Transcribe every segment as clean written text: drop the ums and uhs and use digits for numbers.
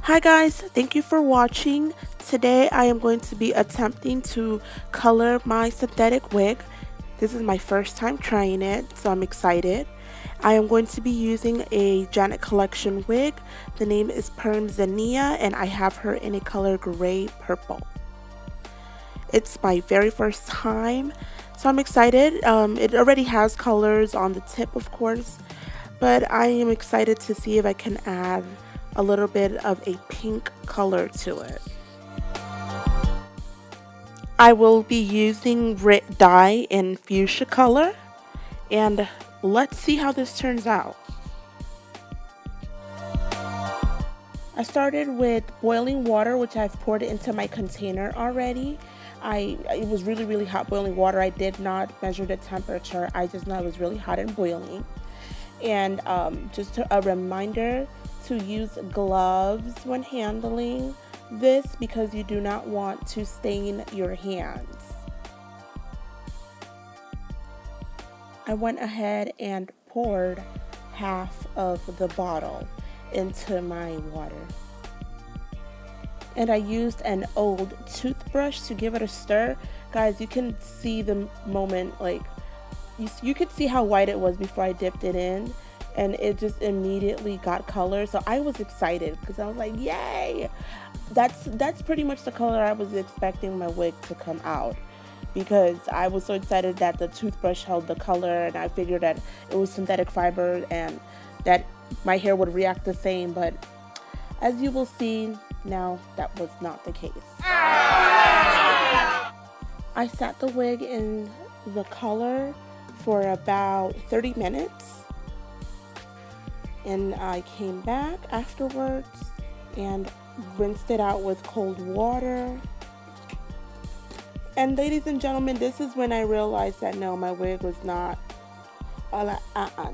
Hi guys, thank you for watching. Today I am going to be attempting to color my synthetic wig. This is my first time trying it, so I'm excited. I am going to be using a Janet Collection wig. The name is Perm Zinnia and I have her in a color gray purple. It's my very first time, so I'm excited. It already has colors on the tip, of course, but I am excited to see if I can add a little bit of a pink color to it. I will be using Rit Dye in fuchsia color, and let's see how this turns out. I started with boiling water, which I've poured into my container already. It was really hot boiling water. I did not measure the temperature. I just know it was really hot and boiling. And just a reminder to use gloves when handling this because you do not want to stain your hands. I went ahead and poured half of the bottle into my water. And I used an old toothbrush to give it a stir. Guys, you can see the moment, like, you could see how white it was before I dipped it in, and it just immediately got color. So I was excited because I was like, yay! That's pretty much the color I was expecting my wig to come out, because I was so excited that the toothbrush held the color, and I figured that it was synthetic fiber and that my hair would react the same. But as you will see now, that was not the case. I sat the wig in the color for about 30 minutes, and I came back afterwards and rinsed it out with cold water. And ladies and gentlemen, this is when I realized that no, my wig was not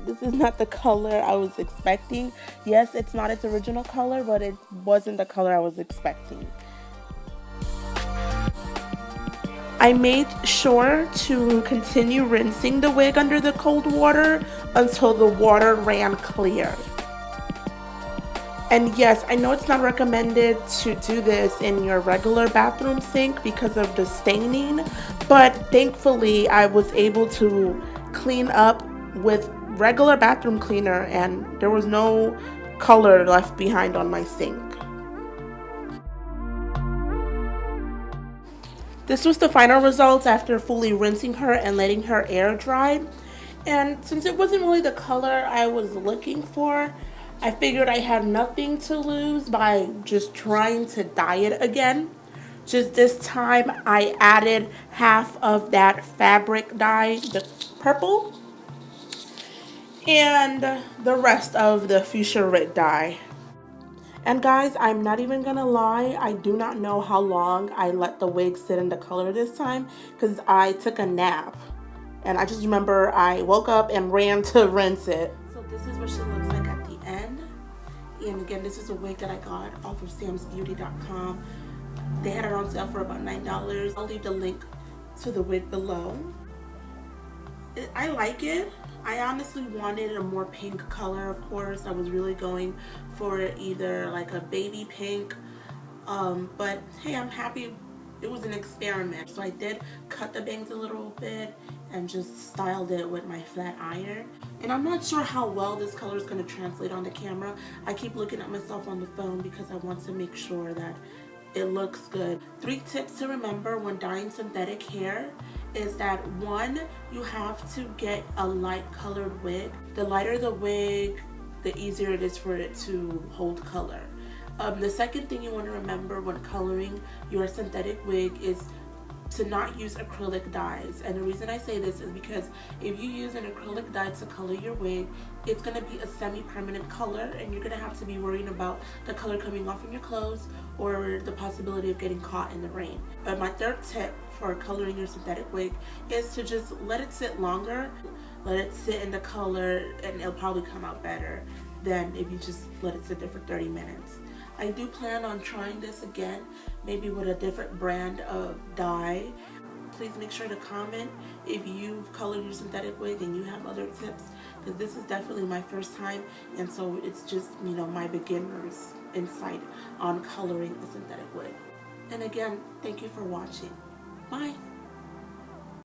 this is not the color I was expecting. Yes, it's not its original color, but it wasn't the color I was expecting. I made sure to continue rinsing the wig under the cold water until the water ran clear. And yes, I know it's not recommended to do this in your regular bathroom sink because of the staining, but thankfully I was able to clean up with regular bathroom cleaner and there was no color left behind on my sink. This was the final results after fully rinsing her and letting her air dry. And since it wasn't really the color I was looking for, I figured I had nothing to lose by just trying to dye it again. Just this time I added half of that fabric dye, the purple, and the rest of the fuchsia red dye. And guys, I'm not even gonna lie, I do not know how long I let the wig sit in the color this time because I took a nap. And I just remember I woke up and ran to rinse it. So this is what she looks like at the end. And again, this is a wig that I got off of samsbeauty.com. They had it on sale for about $9. I'll leave the link to the wig below. I like it. I honestly wanted a more pink color, of course. I was really going for either like a baby pink, but hey, I'm happy it was an experiment. So I did cut the bangs a little bit and just styled it with my flat iron. And I'm not sure how well this color is going to translate on the camera. I keep looking at myself on the phone because I want to make sure that it looks good. 3 tips to remember when dyeing synthetic hair is that 1, you have to get a light colored wig. The lighter the wig, the easier it is for it to hold color. The second thing you want to remember when coloring your synthetic wig is to not use acrylic dyes. And the reason I say this is because if you use an acrylic dye to color your wig, it's going to be a semi-permanent color and you're going to have to be worrying about the color coming off in your clothes or the possibility of getting caught in the rain. But my third tip for coloring your synthetic wig is to just let it sit longer. Let it sit in the color and it'll probably come out better than if you just let it sit there for 30 minutes. I do plan on trying this again, maybe with a different brand of dye. Please make sure to comment if you've colored your synthetic wig and you have other tips, because this is definitely my first time, and so it's just, you know, my beginner's insight on coloring a synthetic wig. And again, thank you for watching. Bye.